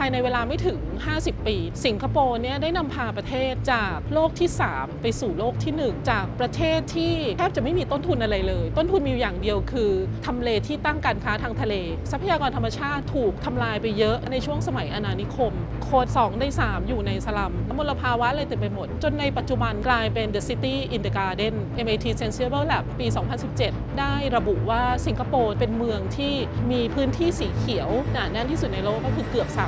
ายในเวลาไม่ถึง50 ปีสิงคโปร์เนี่ยได้นำพาประเทศจากโลกที่3ไปสู่โลกที่1จากประเทศที่แทบจะไม่มีต้นทุนอะไรเลยต้นทุนมีอยู่อย่างเดียวคือทำเลที่ตั้งการค้าทางทะเลทรัพยากรธรรมชาติถูกทำลายไปเยอะในช่วงสมัยอาณานิคมคน2 ใน 3อยู่ในสลัมมลภาวะอะไรเต็มไปหมดจนในปัจจุบันกลายเป็น The City in the Garden MIT Sustainable Lab ปี 2017 ได้ระบุว่าสิงคโปร์เป็นเมืองที่มีพื้นที่สีเขียวหนาแน่นที่สุดในโลกก็คือเกือบ 30%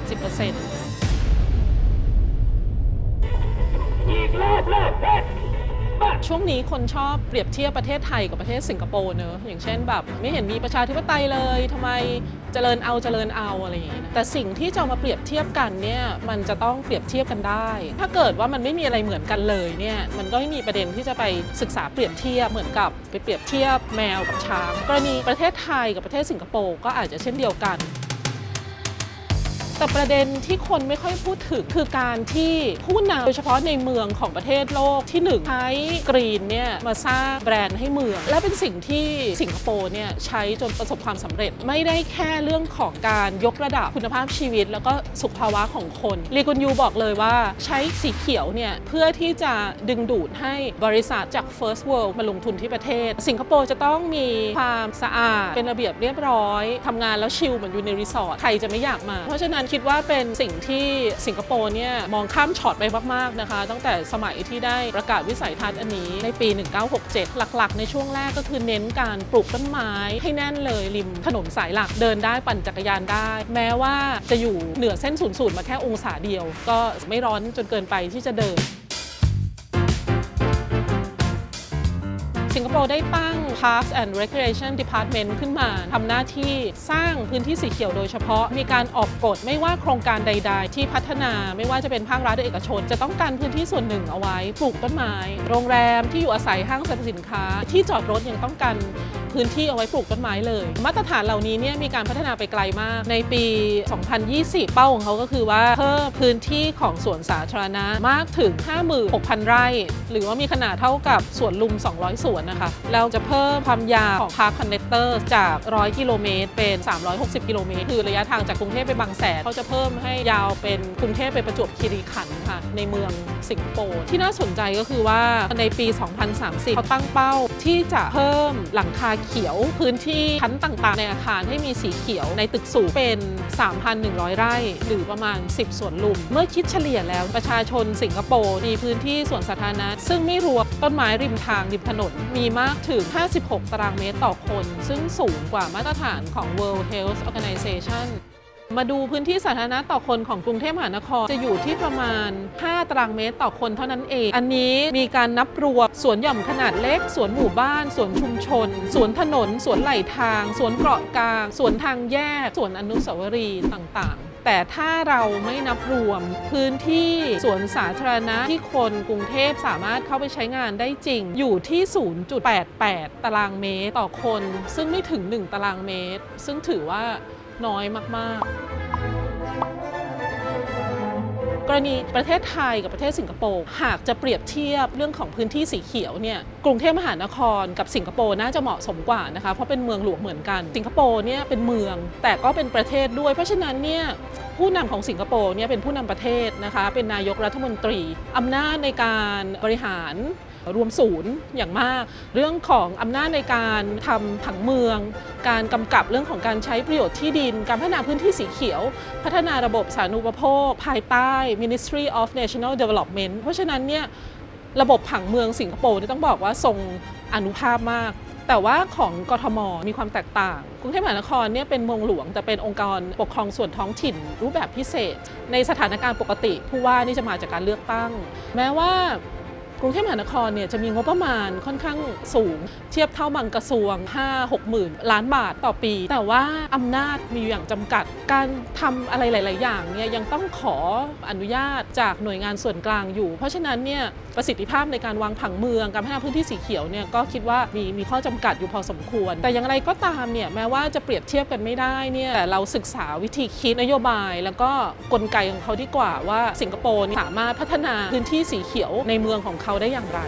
ช่วงนี้คนชอบเปรียบเทียบประเทศไทยกับประเทศสิงคโปร์เนอะอย่างเช่นแบบไม่เห็นมีประชาธิปไตยเลยทำไมเจริญเอาอะไรอย่างเงี้ยแต่สิ่งที่จะมาเปรียบเทียบกันเนี่ยมันจะต้องเปรียบเทียบกันได้ถ้าเกิดว่ามันไม่มีอะไรเหมือนกันเลยเนี่ยมันก็ไม่มีประเด็นที่จะไปศึกษาเปรียบเทียบเหมือนกับไปเปรียบเทียบแมวกับช้างกรณีประเทศไทยกับประเทศสิงคโปร์ก็อาจจะเช่นเดียวกันแต่ประเด็นที่คนไม่ค่อยพูดถึงคือการที่ผู้นำโดยเฉพาะในเมืองของประเทศโลกที่1ใช้กรีนเนี่ยมาสร้างแบรนด์ให้เมืองและเป็นสิ่งที่สิงคโปร์เนี่ยใช้จนประสบความสำเร็จไม่ได้แค่เรื่องของการยกระดับคุณภาพชีวิตแล้วก็สุขภาวะของคนลีกุนยูบอกเลยว่าใช้สีเขียวเนี่ยเพื่อที่จะดึงดูดให้บริษัทจาก First World มาลงทุนที่ประเทศสิงคโปร์จะต้องมีความสะอาดเป็นระเบียบเรียบร้อยทำงานแล้วชิลเหมือนอยู่ในรีสอร์ทใครจะไม่อยากมาเพราะฉะนั้นคิดว่าเป็นสิ่งที่สิงคโปร์เนี่ยมองข้ามช็อตไปมากๆนะคะตั้งแต่สมัยที่ได้ประกาศวิสัยทัศน์อันนี้ในปี 1967 หลักๆในช่วงแรกก็คือเน้นการปลูกต้นไม้ให้แน่นเลยริมถนนสายหลักเดินได้ปั่นจักรยานได้แม้ว่าจะอยู่เหนือเส้นศูนย์สูตรมาแค่องศาเดียวก็ไม่ร้อนจนเกินไปที่จะเดินสิงคโปร์ได้ตั้ง Parks and Recreation Department ขึ้นมาทำหน้าที่สร้างพื้นที่สีเขียวโดยเฉพาะมีการออกกฎไม่ว่าโครงการใดๆที่พัฒนาไม่ว่าจะเป็นภาครัฐหรือเอกชนจะต้องการพื้นที่ส่วนหนึ่งเอาไว้ปลูกต้นไม้โรงแรมที่อยู่อาศัยห้างสรรพสินค้าที่จอดรถยังต้องการพื้นที่เอาไว้ปลูกต้นไม้เลยมาตรฐานเหล่านี้เนี่ยมีการพัฒนาไปไกลมากในปี 2020 เป้าของเขาก็คือว่าเพิ่มพื้นที่ของสวนสาธารณะมากถึง 56,000 ไร่หรือว่ามีขนาดเท่ากับสวนลุม200 สวนนะคะเราจะเพิ่มความยาวของ Park Connector จาก 100 กิโลเมตรเป็น 360 กิโลเมตรคือระยะทางจากกรุงเทพไปบางแสนเขาจะเพิ่มให้ยาวเป็นกรุงเทพไปประจวบคีรีขันธ์ค่ะในเมืองสิงคโปร์ที่น่าสนใจก็คือว่าในปี 2030 เขาตั้งเป้าที่จะเพิ่มหลังคาเขียวพื้นที่ชั้นต่างๆในอาคารให้มีสีเขียวในตึกสูงเป็น 3,100 ไร่หรือประมาณ 10 สวนลุมเมื่อคิดเฉลี่ยแล้วประชาชนสิงคโปร์มีพื้นที่สวนสาธารณะซึ่งไม่รวมต้นไม้ริมทางริมถนนมีมากถึง 56 ตารางเมตรต่อคนซึ่งสูงกว่ามาตรฐานของ World Health Organization มาดูพื้นที่สาธารณะต่อคนของกรุงเทพมหานครจะอยู่ที่ประมาณ 5 ตารางเมตรต่อคนเท่านั้นเองอันนี้มีการนับรวมสวนหย่อมขนาดเล็กสวนหมู่บ้านสวนชุมชนสวนถนนสวนไหลทางสวนเกาะกลางสวนทางแยกสวนอนุสาวรีย์ต่างๆแต่ถ้าเราไม่นับรวมพื้นที่สวนสาธารณะที่คนกรุงเทพสามารถเข้าไปใช้งานได้จริงอยู่ที่ 0.88 ตารางเมตรต่อคนซึ่งไม่ถึง 1 ตารางเมตรซึ่งถือว่าน้อยมากๆกรณีประเทศไทยกับประเทศสิงคโปร์หากจะเปรียบเทียบเรื่องของพื้นที่สีเขียวเนี่ยกรุงเทพมหานครกับสิงคโปร์น่าจะเหมาะสมกว่านะคะเพราะเป็นเมืองหลวงเหมือนกันสิงคโปร์เนี่ยเป็นเมืองแต่ก็เป็นประเทศด้วยเพราะฉะนั้นเนี่ยผู้นำของสิงคโปร์เนี่ยเป็นผู้นำประเทศนะคะเป็นนายกรัฐมนตรีอำนาจในการบริหารรวมศูนย์อย่างมากเรื่องของอำนาจในการทำผังเมืองการกำกับเรื่องของการใช้ประโยชน์ที่ดินการพัฒนาพื้นที่สีเขียวพัฒนาระบบสาธารณูปโภคภายใต้ Ministry of National Development เพราะฉะนั้นเนี่ยระบบผังเมืองสิงคโปร์ต้องบอกว่าทรงอานุภาพมากแต่ว่าของกทม.มีความแตกต่างกรุงเทพมหานครเนี่ยเป็นเมืองหลวงแต่เป็นองค์กรปกครองส่วนท้องถิ่นรูปแบบพิเศษในสถานการณ์ปกติผู้ว่านี่จะมาจากการเลือกตั้งแม้ว่ากรุงเทพมหานครเนี่ยจะมีงบประมาณค่อนข้างสูงเทียบเท่าบางกระทรวง 5-6 หมื่นล้านบาทต่อปีแต่ว่าอำนาจมีอยู่อย่างจำกัดการทำอะไรหลายๆอย่างเนี่ยยังต้องขออนุญาตจากหน่วยงานส่วนกลางอยู่เพราะฉะนั้นเนี่ยประสิทธิภาพในการวางผังเมืองการพัฒนาพื้นที่สีเขียวเนี่ยก็คิดว่ามีข้อจำกัดอยู่พอสมควรแต่อย่างไรก็ตามเนี่ยแม้ว่าจะเปรียบเทียบกันไม่ได้เนี่ยแต่เราศึกษาวิธีคิดนโยบายแล้วก็กลไกของเขาดีกว่าว่าสิงคโปร์สามารถพัฒนาพื้นที่สีเขียวในเมืองของเขาได้อย่างไร